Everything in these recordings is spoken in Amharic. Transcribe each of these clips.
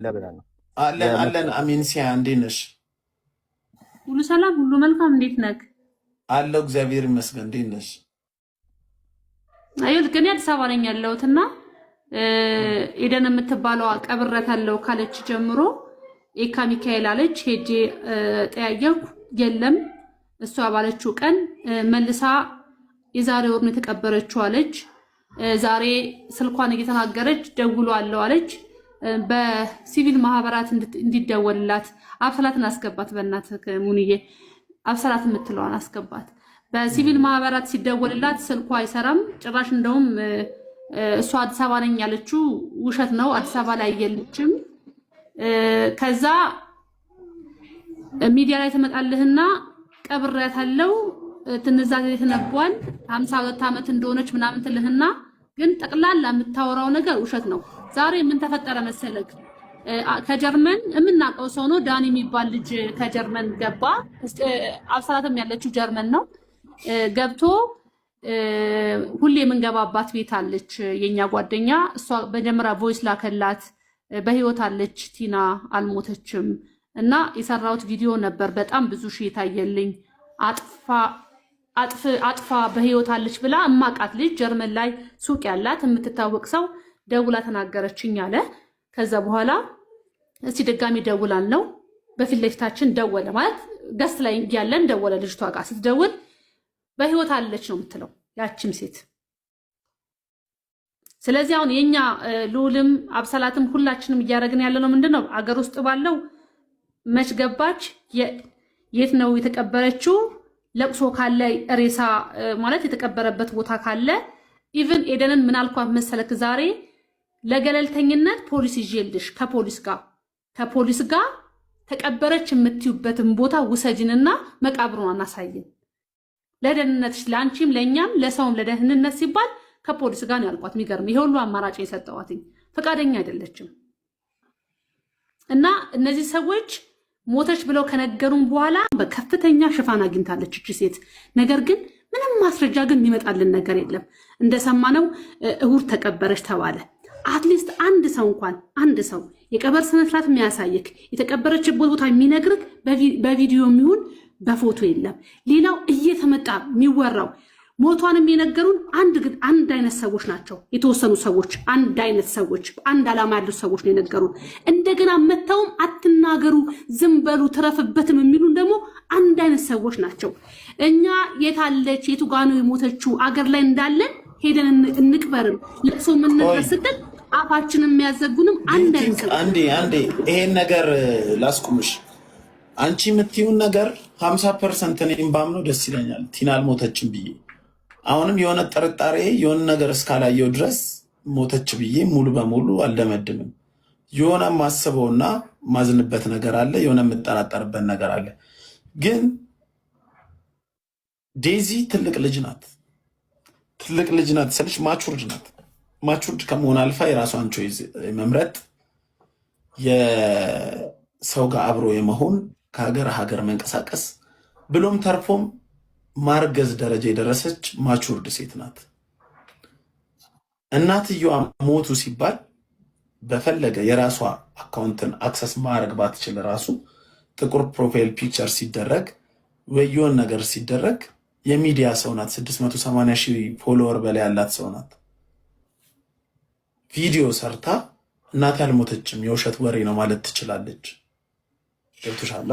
ለብለን ነው አለን አሚን ሲያ እንዴት ነሽ? ሁሉ ሰላም፣ ሁሉ መልካም። እንዴት ነህ? አለው እግዚአብሔር ይመስገን። እንዴት ነሽ? አየሁ ግን አዲስ አበባ ነኝ ያለሁትና ኤደን የምትባለው ቀብረታለሁ ካለች ጀምሮ ኤካ ሚካኤል አለች። ሄጄ ጠያየኩ፣ የለም እሷ ባለችው ቀን መልሳ የዛሬ ወር ነው የተቀበረችው አለች። ዛሬ ስልኳን እየተናገረች ደውሎ አለው አለች። በሲቪል ማህበራት እንዲደወልላት አብሰላትን አስገባት። በእናትህ ሙኒዬ አብሰላት የምትለዋን አስገባት። በሲቪል ማህበራት ሲደወልላት ስልኳ አይሰራም። ጭራሽ እንደውም እሷ አዲስ አበባ ነኝ ያለችው ውሸት ነው። አዲስ አበባ ላይ የለችም። ከዛ ሚዲያ ላይ ተመጣልህና ቀብሬያታለሁ ትንዛዜ ተነቧል 52 ዓመት እንደሆነች ምናምን ትልህና ግን ጠቅላላ የምታወራው ነገር ውሸት ነው። ዛሬ ምን ተፈጠረ መሰለክ? ከጀርመን የምናውቀው ሰው ነው ዳኒ የሚባል ልጅ ከጀርመን ገባ። አብሰላትም ያለችው ጀርመን ነው። ገብቶ ሁሌ የምንገባባት ቤት አለች የኛ ጓደኛ። እሷ በጀመራ ቮይስ ላከላት። በህይወት አለች ቲና አልሞተችም። እና የሰራሁት ቪዲዮ ነበር በጣም ብዙ ሺህ የታየልኝ። አጥፋ በህይወት አለች ብላ እማቃት ልጅ ጀርመን ላይ ሱቅ ያላት የምትታወቅ ሰው ደውላ ተናገረችኝ አለ። ከዛ በኋላ እስቲ ድጋሚ ደውላል ነው በፊት ለፊታችን ደወለ። ማለት ገስት ላይ ያለን ደወለ። ልጅቷ ጋር ስትደውል በህይወት አለች ነው የምትለው ያቺም ሴት። ስለዚህ አሁን የኛ ልዑልም አብሰላትም ሁላችንም እያደረግን ያለ ነው ምንድነው አገር ውስጥ ባለው መች ገባች፣ የት ነው የተቀበረችው፣ ለቅሶ ካለ ሬሳ ማለት የተቀበረበት ቦታ ካለ ኢቭን ኤደንን ምን አልኳት መሰለክ? ዛሬ ለገለልተኝነት ፖሊስ ይዤልሽ ከፖሊስ ጋር ተቀበረች የምትዩበትን ቦታ ውሰጅንና መቃብሩን አናሳይን። ለደህንነትሽ ለአንቺም ለኛም ለሰውም ለደህንነት ሲባል ከፖሊስ ጋር ነው ያልኳት። የሚገርም ይሄ ሁሉ አማራጭ የሰጠዋት ፈቃደኛ አይደለችም። እና እነዚህ ሰዎች ሞተች ብለው ከነገሩን በኋላ በከፍተኛ ሽፋን አግኝታለች እቺ ሴት። ነገር ግን ምንም ማስረጃ ግን የሚመጣልን ነገር የለም። እንደሰማነው እሁድ ተቀበረች ተባለ። አትሊስት አንድ ሰው የቀበር ስነ ስርዓት የሚያሳይክ የተቀበረችበት ቦታ የሚነግርክ በቪዲዮ የሚሆን በፎቶ የለም። ሌላው እየተመጣ የሚወራው ሞቷንም የነገሩን አንድ አይነት ሰዎች ናቸው። የተወሰኑ ሰዎች አንድ አይነት ሰዎች አንድ ዓላማ ያለው ሰዎች ነው የነገሩን። እንደገና መተውም አትናገሩ ዝም በሉ ትረፍበትም የሚሉን ደግሞ አንድ አይነት ሰዎች ናቸው። እኛ የታለች የቱ ጋር ነው የሞተችው አገር ላይ እንዳለን ሄደን እንቅበርም ለቅሶ ምንነበር ስትል አፋችንን የሚያዘጉንም አንድ አይነት አንዴ ይሄን ነገር ላስቁምሽ። አንቺ የምትይውን ነገር 50% እኔም ባምነው ደስ ይለኛል ቲና አልሞተችም ብዬ። አሁንም የሆነ ጥርጣሬ የሆነ ነገር እስካላየው ድረስ ሞተች ብዬ ሙሉ በሙሉ አልደመድምም። የሆነ ማስበውና ማዝንበት ነገር አለ፣ የሆነ የምጠራጠርበት ነገር አለ። ግን ዴዚ ትልቅ ልጅ ናት ስልሽ ማቹርድ ናት። ማቹርድ ከመሆን አልፋ የራሷን ቾይዝ መምረጥ፣ የሰው ጋር አብሮ የመሆን ከሀገር መንቀሳቀስ ብሎም ተርፎም ማርገዝ ደረጃ የደረሰች ማቹርድ ሴት ናት። እናትየዋ ሞቱ ሲባል በፈለገ የራሷ አካውንትን አክሰስ ማድረግ ባትችል ራሱ ጥቁር ፕሮፋይል ፒክቸር ሲደረግ ወይ የሆነ ነገር ሲደረግ የሚዲያ ሰው ናት። 680,000 ፎሎወር በላይ ያላት ሰው ናት። ቪዲዮ ሰርታ እናቴ አልሞተችም የውሸት ወሬ ነው ማለት ትችላለች። ገብቶሻል?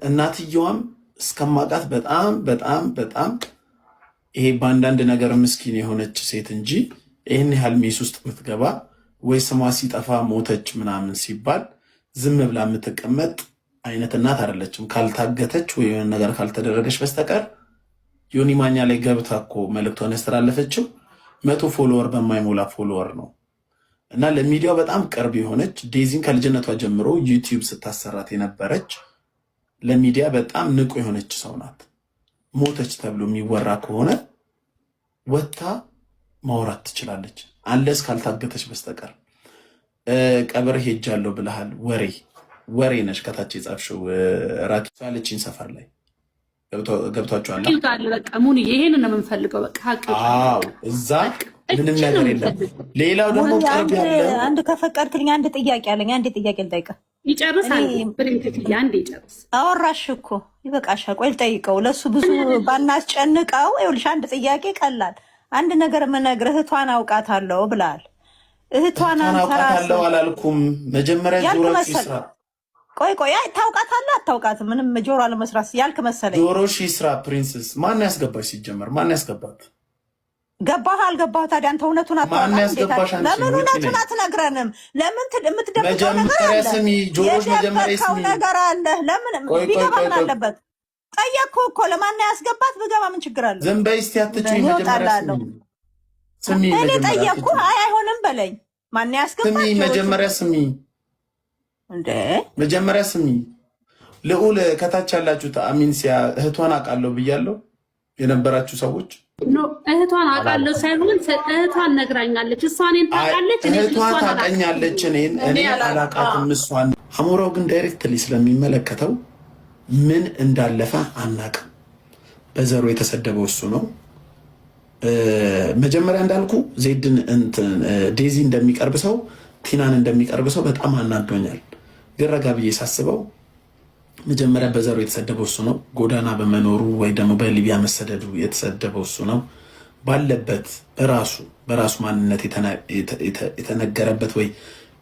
እናትየዋም እስከማውቃት በጣም ይሄ በአንዳንድ ነገር ምስኪን የሆነች ሴት እንጂ ይህን ያህል ሜስ ውስጥ የምትገባ ወይ ስሟ ሲጠፋ ሞተች ምናምን ሲባል ዝም ብላ የምትቀመጥ አይነት እናት አይደለችም። ካልታገተች ወይ የሆነ ነገር ካልተደረገች በስተቀር ዮኒ ማኛ ላይ ገብታ እኮ መልእክቷን ያስተላለፈችው 100 ፎሎወር በማይሞላ ፎሎወር ነው። እና ለሚዲያው በጣም ቅርብ የሆነች ዴዚን ከልጅነቷ ጀምሮ ዩቲዩብ ስታሰራት የነበረች ለሚዲያ በጣም ንቁ የሆነች ሰው ናት። ሞተች ተብሎ የሚወራ ከሆነ ወጥታ ማውራት ትችላለች፣ አንለስ ካልታገተች በስተቀር። ቀብር ሄጃለሁ ብለሃል፣ ወሬ ነሽ። ከታች የጻፍሽው ራኪ ያለችኝ ሰፈር ላይ ገብቷችኋል? በቃ ሙኒ ይሄን ነው የምንፈልገው። በቃ ሀቅ እዛ ምንም ነገር የለም። ሌላው ደግሞ ቅርብ ያለ አንድ ከፈቀድክልኝ አንድ ጥያቄ አለኝ። አንድ ጥያቄ ልጠይቅህ። ይጨርሳል። ብሬንትዬ አንዴ ይጨርስ። አወራሽ እኮ ይበቃሻል። ቆይ ልጠይቀው። ለሱ ብዙ ባናስጨንቀው። ይኸውልሽ አንድ ጥያቄ ቀላል። አንድ ነገር የምነግርህ እህቷን አውቃታለሁ ብለሃል። እህቷን አውቃታለሁ አላልኩም። መጀመሪያ ጆሮሽ ይስራ። ቆይ ታውቃታለህ አታውቃትም? ምንም ጆሮ አለመስራት ያልክ መሰለኝ። ጆሮሽ ይስራ። ፕሪንስስ ማን ያስገባሽ? ሲጀመር ማን ያስገባት? ገባህ አልገባህ? ታዲያ አንተ እውነቱን አታውቃም። ለምን እውነቱን አትነግረንም? ለምን የምትደብቀው ነገር አለ? ለምን ቢገባ ምን አለበት? ጠየቅኩህ እኮ ለማን ያስገባት? ብገባ ምን ችግር አለ? ዝም በይ እስኪ አትጩኝ። መጀመሪያ ስሚ። እኔ ጠየቅኩህ። አይ አይሆንም በለኝ። ማን ያስገባት? ስሚ መጀመሪያ ስሚ። እንዴ መጀመሪያ ስሚ። ልዑል ከታች ያላችሁት አሚንሲያ እህቷን አውቃለሁ ብያለሁ የነበራችሁ ሰዎች እህቷን አውቃለሁ ሳይሆን እህቷን ነግራኛለች። እሷ እኔን ታውቃለች። እህቷን ታውቀኛለች። እኔ አላውቃትም እሷን። አሞራው ግን ዳይሬክትሊ ስለሚመለከተው ምን እንዳለፈ አናውቅም። በዘሩ የተሰደበው እሱ ነው። መጀመሪያ እንዳልኩ ዜድን ዴዚ እንደሚቀርብ ሰው ቲናን እንደሚቀርብ ሰው በጣም አናዶኛል። ግን ረጋ ብዬ ሳስበው መጀመሪያ በዘሩ የተሰደበው እሱ ነው። ጎዳና በመኖሩ ወይ ደግሞ በሊቢያ መሰደዱ የተሰደበው እሱ ነው። ባለበት በራሱ ማንነት የተነገረበት ወይ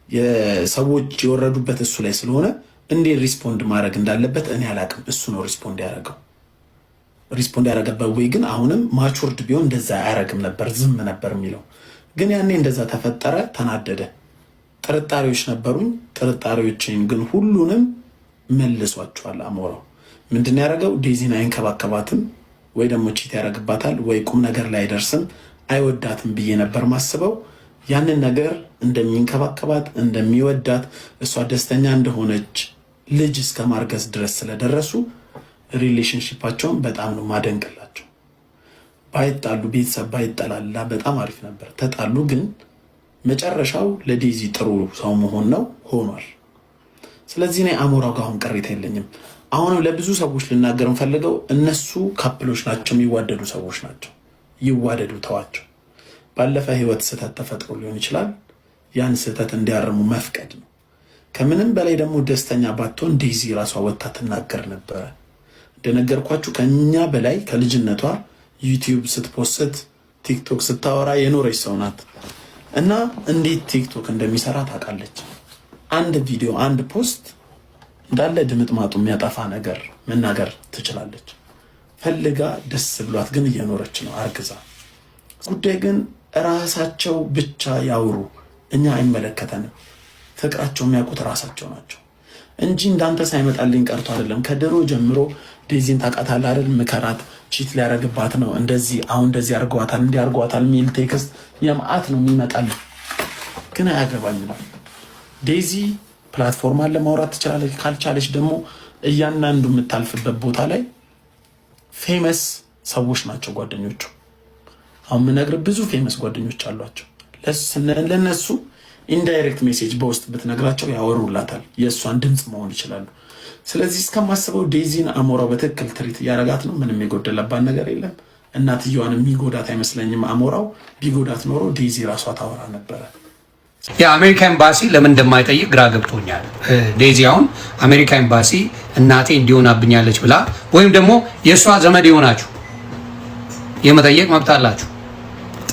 የሰዎች የወረዱበት እሱ ላይ ስለሆነ እንዴት ሪስፖንድ ማድረግ እንዳለበት እኔ አላቅም። እሱ ነው ሪስፖንድ ያደረገበት ወይ ግን አሁንም ማቹርድ ቢሆን እንደዛ አያረግም ነበር፣ ዝም ነበር የሚለው። ግን ያኔ እንደዛ ተፈጠረ፣ ተናደደ። ጥርጣሬዎች ነበሩኝ። ጥርጣሬዎችን ግን ሁሉንም መልሷቸዋል። አሞራው ምንድን ያደረገው? ዴዚን አይንከባከባትም ወይ ደግሞ ቺት ያደርግባታል ወይ ቁም ነገር ላይ አይደርስም፣ አይወዳትም ብዬ ነበር ማስበው። ያንን ነገር እንደሚንከባከባት እንደሚወዳት፣ እሷ ደስተኛ እንደሆነች ልጅ እስከ ማርገዝ ድረስ ስለደረሱ ሪሌሽንሺፓቸውን በጣም ነው ማደንቅላቸው። ባይጣሉ ቤተሰብ ባይጠላላ በጣም አሪፍ ነበር። ተጣሉ፣ ግን መጨረሻው ለዴዚ ጥሩ ሰው መሆን ነው ሆኗል። ስለዚህ እኔ አሞራው ጋር አሁን ቅሬታ የለኝም። አሁንም ለብዙ ሰዎች ልናገር ፈልገው እነሱ ካፕሎች ናቸው፣ የሚዋደዱ ሰዎች ናቸው። ይዋደዱ፣ ተዋቸው። ባለፈ ህይወት ስህተት ተፈጥሮ ሊሆን ይችላል። ያን ስህተት እንዲያርሙ መፍቀድ ነው። ከምንም በላይ ደግሞ ደስተኛ ባትሆን ዴዚ ራሷ ወጥታ ትናገር ነበረ። እንደነገርኳችሁ ከኛ በላይ ከልጅነቷ ዩቲዩብ ስትፖስት ቲክቶክ ስታወራ የኖረች ሰው ናት እና እንዴት ቲክቶክ እንደሚሰራ ታውቃለች። አንድ ቪዲዮ አንድ ፖስት እንዳለ ድምጥማጡ የሚያጠፋ ነገር መናገር ትችላለች። ፈልጋ ደስ ብሏት ግን እየኖረች ነው አርግዛ። ጉዳይ ግን ራሳቸው ብቻ ያውሩ፣ እኛ አይመለከተንም። ፍቅራቸው የሚያውቁት ራሳቸው ናቸው እንጂ እንዳንተ ሳይመጣልኝ ቀርቶ አይደለም። ከድሮ ጀምሮ ዴዚን ታውቃታለህ አይደል? ምከራት፣ ቺት ሊያረግባት ነው እንደዚህ፣ አሁን እንደዚህ አርገዋታል፣ እንዲህ አርገዋታል የሚል ቴክስት የማአት ነው የሚመጣልኝ። ግን አያገባኝም። ዴዚ ፕላትፎርማን ለማውራት ትችላለች። ካልቻለች ደግሞ እያንዳንዱ የምታልፍበት ቦታ ላይ ፌመስ ሰዎች ናቸው ጓደኞቹ። አሁን የምነግርህ ብዙ ፌመስ ጓደኞች አሏቸው። ለነሱ ኢንዳይሬክት ሜሴጅ በውስጥ ብትነግራቸው ያወሩላታል፣ የእሷን ድምፅ መሆን ይችላሉ። ስለዚህ እስከማስበው ዴዚን አሞራው በትክክል ትሪት እያረጋት ነው። ምንም የጎደለባት ነገር የለም። እናትየዋን የሚጎዳት አይመስለኝም። አሞራው ቢጎዳት ኖሮ ዴዚ ራሷ ታወራ ነበረ። የአሜሪካ ኤምባሲ ለምን እንደማይጠይቅ ግራ ገብቶኛል። ዴዚ አሁን አሜሪካ ኤምባሲ እናቴ እንዲሆናብኛለች ብላ ወይም ደግሞ የእሷ ዘመድ የሆናችሁ የመጠየቅ መብት አላችሁ።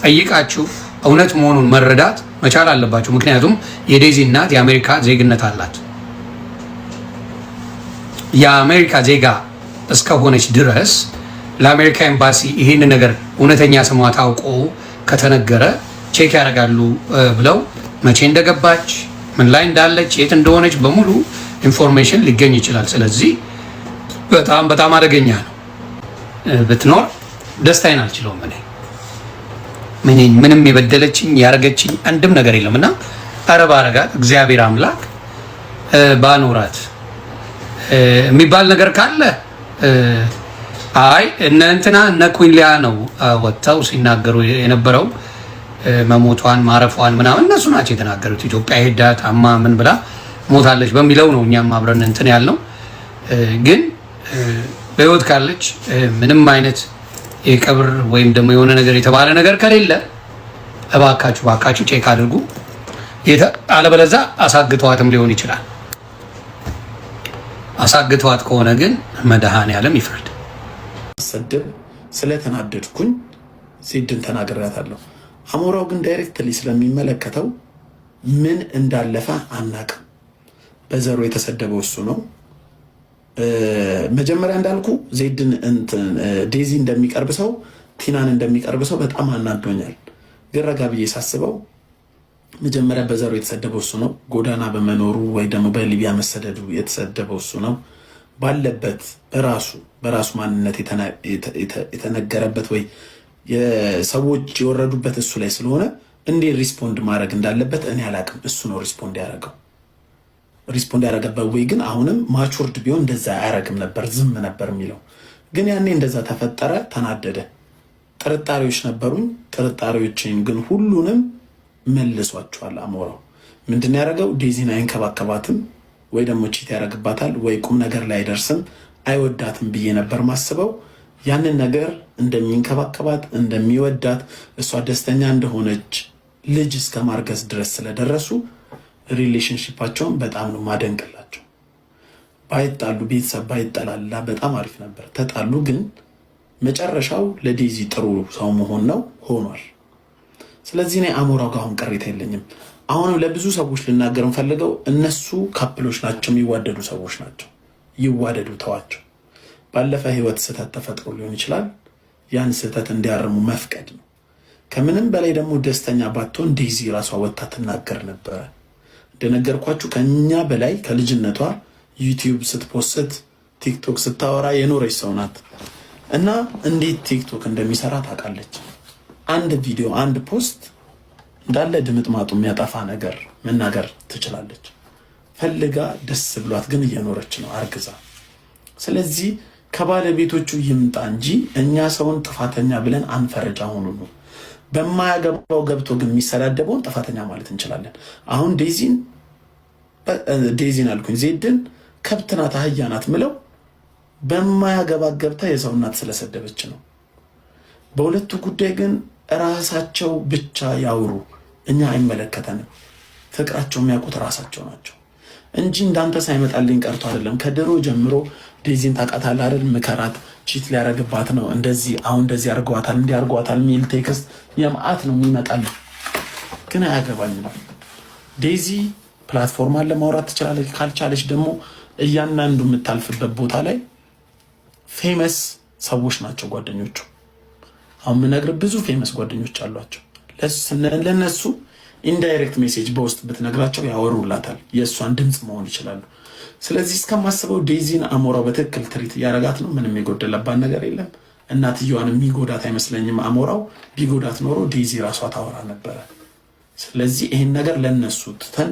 ጠይቃችሁ እውነት መሆኑን መረዳት መቻል አለባችሁ። ምክንያቱም የዴዚ እናት የአሜሪካ ዜግነት አላት። የአሜሪካ ዜጋ እስከሆነች ድረስ ለአሜሪካ ኤምባሲ ይህን ነገር እውነተኛ ስሟ ታውቆ ከተነገረ ቼክ ያደርጋሉ ብለው መቼ እንደገባች ምን ላይ እንዳለች የት እንደሆነች በሙሉ ኢንፎርሜሽን ሊገኝ ይችላል። ስለዚህ በጣም በጣም አደገኛ ነው። ብትኖር ደስታዬን አልችለውም። እኔ ምንም የበደለችኝ ያረገችኝ አንድም ነገር የለም እና አረብ አረጋት እግዚአብሔር አምላክ ባኖራት የሚባል ነገር ካለ አይ እነ እንትና እነ ኩንሊያ ነው ወጥተው ሲናገሩ የነበረው መሞቷን ማረፏን ምናምን እነሱ ናቸው የተናገሩት። ኢትዮጵያ ሄዳ ታማ ምን ብላ ሞታለች በሚለው ነው እኛም አብረን እንትን ያልነው። ግን በህይወት ካለች ምንም አይነት የቀብር ወይም ደግሞ የሆነ ነገር የተባለ ነገር ከሌለ እባካችሁ ቼክ አድርጉ። አለበለዚያ አሳግተዋትም ሊሆን ይችላል። አሳግተዋት ከሆነ ግን መድኃኔዓለም ይፍረድ። ሰደብ ስለተናደድኩኝ ዜድን ተናግሬያታለሁ። አሞራው ግን ዳይሬክትሊ ስለሚመለከተው ምን እንዳለፈ አናቅም። በዘሩ የተሰደበው እሱ ነው። መጀመሪያ እንዳልኩ ዜድን ዴዚ እንደሚቀርብ ሰው ቲናን እንደሚቀርብ ሰው በጣም አናዶኛል። ግን ረጋ ብዬ ሳስበው መጀመሪያ በዘሩ የተሰደበው እሱ ነው። ጎዳና በመኖሩ ወይ ደግሞ በሊቢያ መሰደዱ የተሰደበው እሱ ነው። ባለበት በራሱ ማንነት የተነገረበት ወይ የሰዎች የወረዱበት እሱ ላይ ስለሆነ እንዴት ሪስፖንድ ማድረግ እንዳለበት እኔ አላቅም። እሱ ነው ሪስፖንድ ያደረገበት ወይ ግን አሁንም ማቹርድ ቢሆን እንደዛ አያረግም ነበር፣ ዝም ነበር የሚለው። ግን ያኔ እንደዛ ተፈጠረ፣ ተናደደ። ጥርጣሬዎች ነበሩኝ። ጥርጣሬዎችን ግን ሁሉንም መልሷቸዋል። አሞራው ምንድን ያደረገው? ዴዚን አይንከባከባትም ወይ ደግሞ ቺት ያደርግባታል ወይ ቁም ነገር ላይ አይደርስም፣ አይወዳትም ብዬ ነበር ማስበው። ያንን ነገር እንደሚንከባከባት እንደሚወዳት፣ እሷ ደስተኛ እንደሆነች ልጅ እስከ ማርገዝ ድረስ ስለደረሱ ሪሌሽንሺፓቸውን በጣም ነው ማደንቅላቸው። ባይጣሉ ቤተሰብ ባይጠላላ በጣም አሪፍ ነበር። ተጣሉ፣ ግን መጨረሻው ለዴዚ ጥሩ ሰው መሆን ነው፣ ሆኗል። ስለዚህ እኔ አሞራው ጋር አሁን ቅሬታ የለኝም። አሁንም ለብዙ ሰዎች ልናገር ፈልገው እነሱ ካፕሎች ናቸው፣ የሚዋደዱ ሰዎች ናቸው። ይዋደዱ፣ ተዋቸው። ባለፈ ህይወት ስህተት ተፈጥሮ ሊሆን ይችላል። ያን ስህተት እንዲያርሙ መፍቀድ ነው። ከምንም በላይ ደግሞ ደስተኛ ባትሆን ዴዚ ራሷ ወጥታ ትናገር ነበረ። እንደነገርኳችሁ ከኛ በላይ ከልጅነቷ ዩቲዩብ ስትፖስት ቲክቶክ ስታወራ የኖረች ሰው ናት እና እንዴት ቲክቶክ እንደሚሰራ ታውቃለች። አንድ ቪዲዮ አንድ ፖስት እንዳለ ድምጥማጡ የሚያጠፋ ነገር መናገር ትችላለች። ፈልጋ ደስ ብሏት ግን እየኖረች ነው አርግዛ። ስለዚህ ከባለቤቶቹ ይምጣ እንጂ እኛ ሰውን ጥፋተኛ ብለን አንፈርጃ። ሆኑ ነው በማያገባው ገብቶ ግን የሚሰዳደበውን ጥፋተኛ ማለት እንችላለን። አሁን ዴዚን አልኩኝ ዜድን ከብት ናት አህያ ናት ምለው በማያገባ ገብታ የሰው እናት ስለሰደበች ነው። በሁለቱ ጉዳይ ግን ራሳቸው ብቻ ያውሩ፣ እኛ አይመለከተንም። ፍቅራቸው የሚያውቁት ራሳቸው ናቸው እንጂ እንዳንተ ሳይመጣልኝ ቀርቶ አይደለም። ከድሮ ጀምሮ ዴዚን ታውቃታለህ አይደል? ምከራት፣ ቺት ሊያረግባት ነው እንደዚህ፣ አሁን እንደዚህ አርገዋታል፣ እንዲያርገዋታል የሚል ቴክስት የማአት ነው የሚመጣልኝ። ግን አያገባኝም። ዴዚ ፕላትፎርማን ለማውራት ትችላለች። ካልቻለች ደግሞ እያንዳንዱ የምታልፍበት ቦታ ላይ ፌመስ ሰዎች ናቸው ጓደኞቹ። አሁን የምነግርህ ብዙ ፌመስ ጓደኞች አሏቸው። ለነሱ ኢንዳይሬክት ሜሴጅ በውስጥ ብትነግራቸው ያወሩላታል። የእሷን ድምፅ መሆን ይችላሉ። ስለዚህ እስከማስበው ዴዚን አሞራው በትክክል ትሪት እያረጋት ነው። ምንም የጎደለባት ነገር የለም። እናትየዋን የሚጎዳት አይመስለኝም። አሞራው ቢጎዳት ኖሮ ዴዚ ራሷ ታወራ ነበረ። ስለዚህ ይህን ነገር ለነሱ ትተን